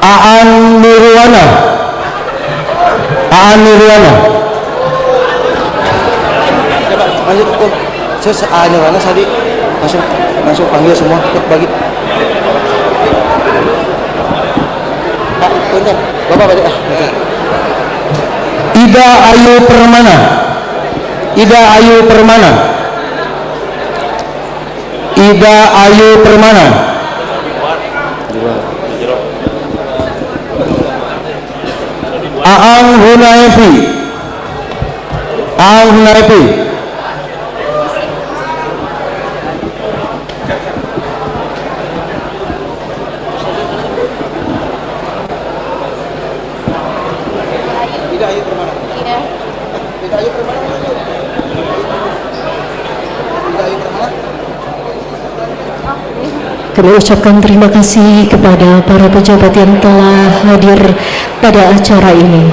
Aan Nirwana. Aan Nirwana. Lanjut kok. Saya Aan Nirwana tadi langsung panggil semua ikut bagi. Pak, bentar. Bapak balik Ida Ayu Permana. Ida Ayu Permana. Ida Ayu Permana. Aang Hunaifi. Aang Hunaifi. Kami ucapkan terima kasih kepada para pejabat yang telah hadir pada acara ini.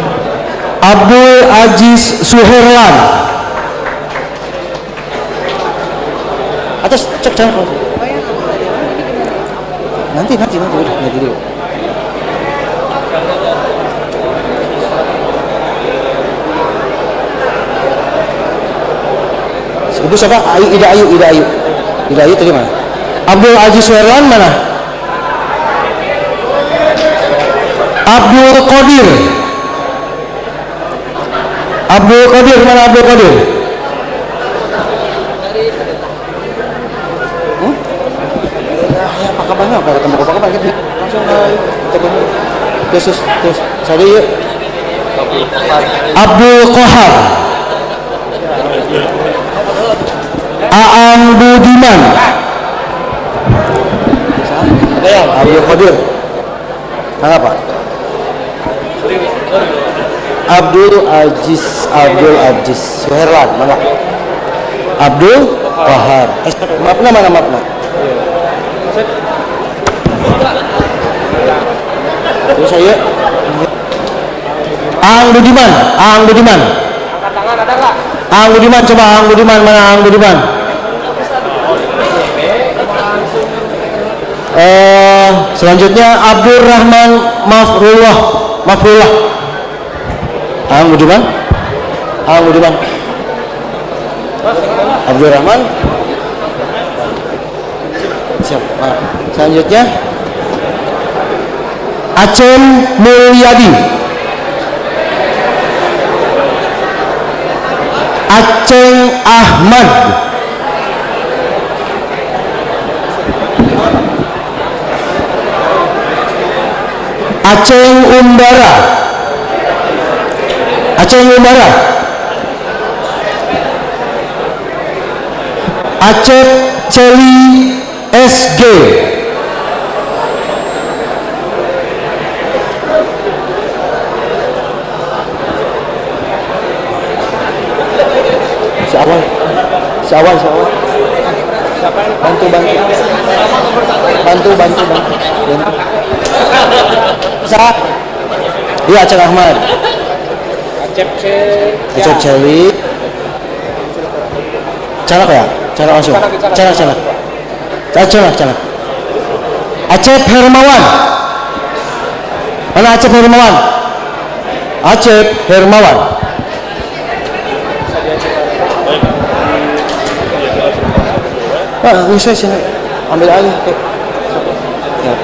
Abdul Aziz Suherlan. Atas cek jangan. Nanti dulu. Ibu siapa? Ida Ayu terima. Abdul Aziz Suherlan mana? Abdul Qadir. Abdul Qadir mana Abdul Qadir? mana kalau ketemu kapan gitu langsung ketemu terus saya yuk Abdul Qahar, Aang Budiman, ada yang Abdul Qadir apa Abdul Aziz Suherlan mana Abdul Qahar maafna mana maafna terus saya Aang Budiman, Aang Budiman. angkat tangan ada nggak Aang Budiman, coba Aang Budiman, mana Aang Budiman? Selanjutnya Abdul Rahman Mafrullah. Aang Budiman, Abdul Rahman siap selanjutnya Acem Mulyadi, Aceng Ahmad, Aceng Umbara, Acep Celi SG, si awal bantu bisa iya Aceng Ahmad Acep Celi calak ya calak langsung calak Acep Hermawan. Mana Acep Hermawan? Acep Hermawan. Bisa sini ambil alih ya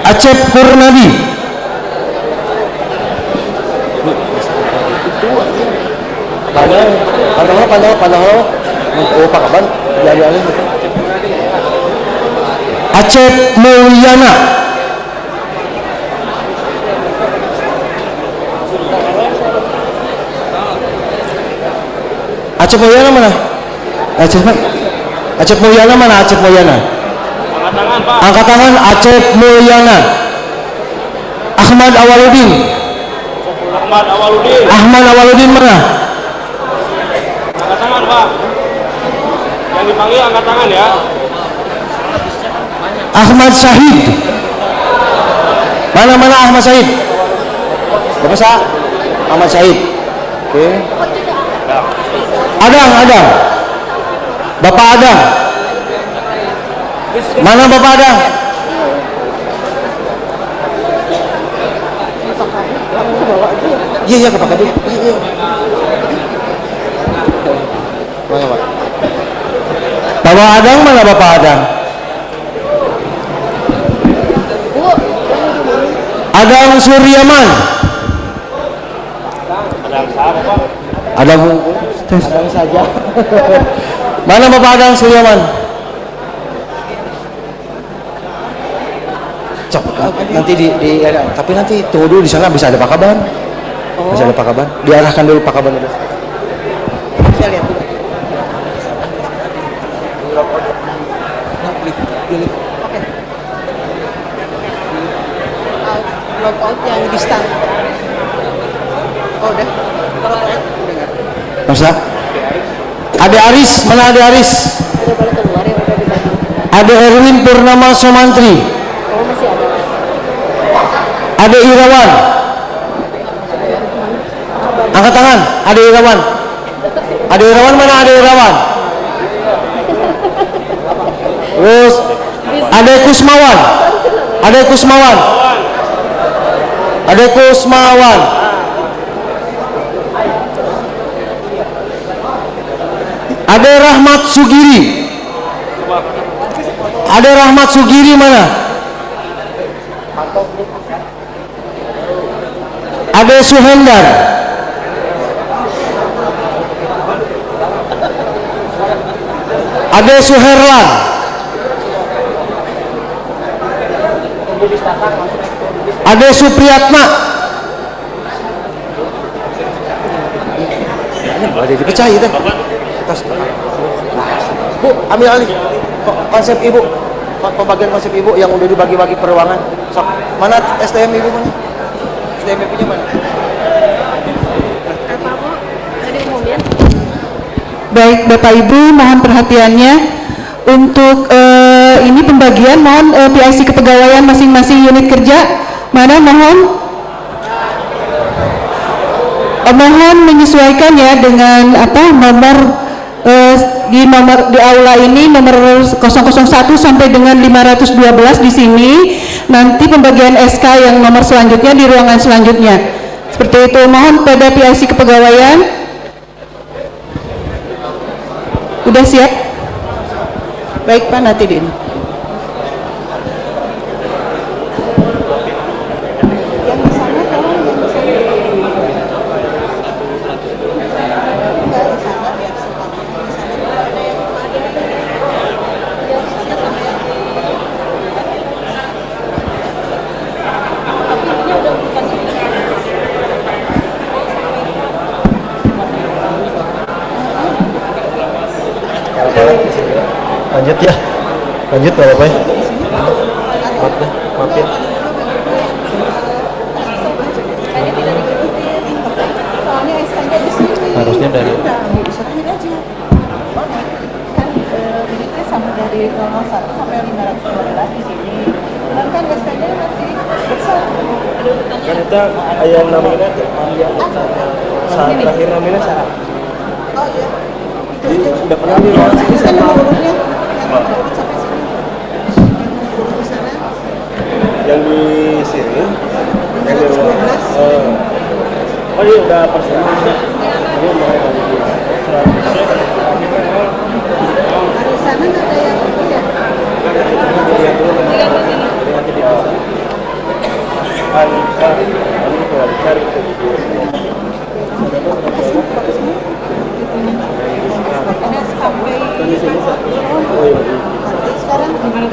Acep Purnadi, pandang oh Pak Kaban dari alih Acep Mulyana, Acep Mulyana mana? Acep Mulyana mana? Acep Mulyana. Angkat tangan Acep Mulyana. Ahmad Awaludin mana? Angkat tangan Pak. Yang dipanggil angkat tangan ya. Ahmad Syahid. Mana Ahmad Syahid? Bapak sah Ahmad Syahid oke Adang. Bapak Adang. Mana Bapak Adang? iya ke Pak Kadir iya mana Pak Bapak Adang mana Bapak Adang? Adang Suryaman. Adang saja mana Bapak Adang Suryaman? nanti tapi nanti tunggu dulu di sana bisa ada Pak Kaban bisa ada Pak Kaban diarahkan dulu Pak Kaban dulu saya lihat dulu oke log out yang di stand oh udah kalau udah nggak Masa? Ade Aris, mana Ade Aris? Ade Erwin Purnama Somantri. Ade Irawan. Angkat tangan, Ade Irawan. Ade Irawan mana Ade Irawan? Terus Ade Kusmawan. Ade Rahmat Sugiri mana? Ade Suhendar. Ade Suherlan, Ade Supriyatna. Ada dipercaya itu. Bu, ambil alih konsep ibu, pembagian konsep ibu yang udah dibagi-bagi per ruangan. Sok, mana STM ibu mana? STM ibunya mana? Baik Bapak Ibu, mohon perhatiannya untuk ini pembagian, mohon PIC kepegawaian masing-masing unit kerja mana mohon mohon menyesuaikan ya dengan nomor di aula ini nomor 001 sampai dengan 512 di sini. Nanti pembagian SK yang nomor selanjutnya di ruangan selanjutnya. Seperti itu, mohon pada PIC kepegawaian. Udah siap? Baik Pak Natidin. Lanjut ya, lanjut Pak Bapak. Maaf ya. Harusnya dari Sama dari 001 sampai 512 di sini. Dan kan SKD masih besar. kan kita ayam namanya saat terakhir namanya saat. Oh iya. Jadi udah pernah di ruangan sini sama yang di sini, yang di ruangan. Oh iya udah pasti. Ini mulai dari Dari sana nggak ada yang ya? cari Sekarang 15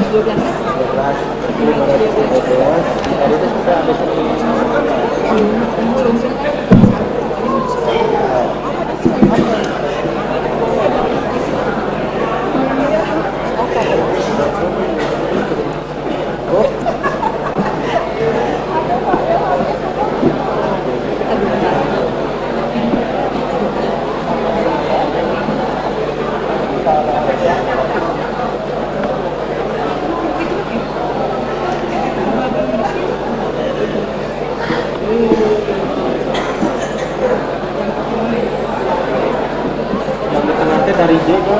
dari J kok.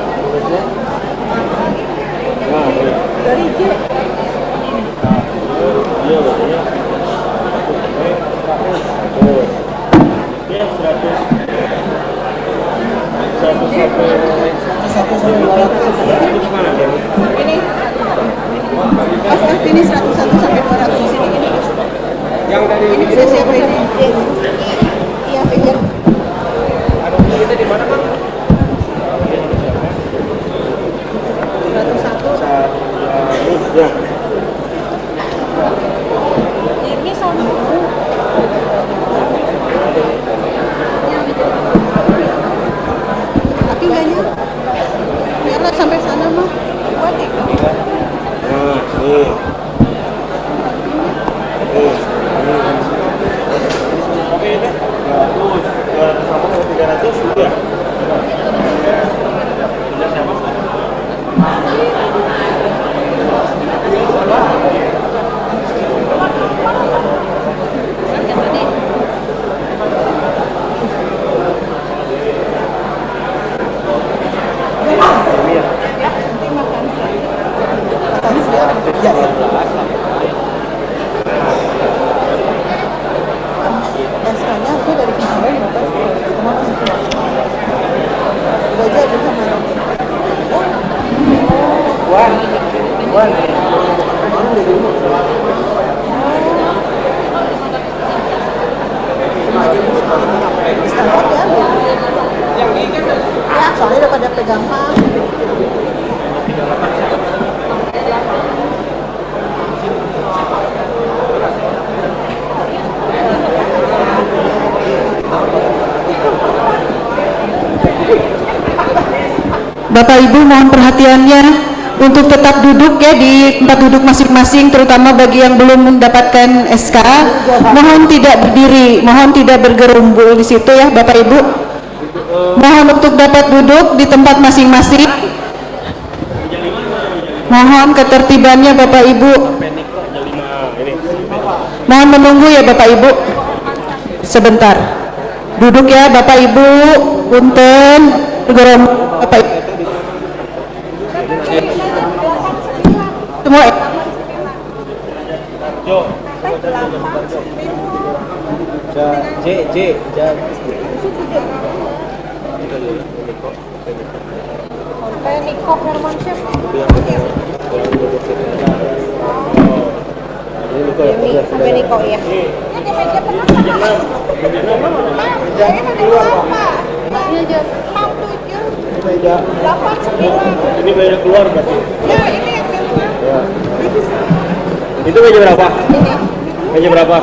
dari J. Iya, iya. Ya, 100 Ini 101 sampai 200 di sini. yang dari Ini bisa siapa ini? Iya, pikir. kita di mana, Bang? 101. Ya. Ini sama. Tapi nggak nyala. Nyala sampai sana mah. Kuat ya? Nah, nih. Oke, ini 200 sama 300 ya. SK-nya aku dari kemarin udah jadi sama ya, soalnya udah pada pegang hak. Bapak Ibu mohon perhatiannya untuk tetap duduk ya di tempat duduk masing-masing, terutama bagi yang belum mendapatkan SK. Mohon tidak berdiri, mohon tidak bergerumbul di situ ya Bapak Ibu. Mohon untuk dapat duduk di tempat masing-masing. Mohon ketertibannya Bapak Ibu. Mohon menunggu ya Bapak Ibu. Sebentar. Duduk ya Bapak Ibu. Punten bergerumbul Bapak Ibu. Semua Niko Hermansyah. Sampai Niko ya. Ini meja berapa? Saya ada berapa? Meja 6, 7, 8, 9. Ini meja keluar berarti. Ya, ini yang keluar. Itu meja berapa? Meja berapa?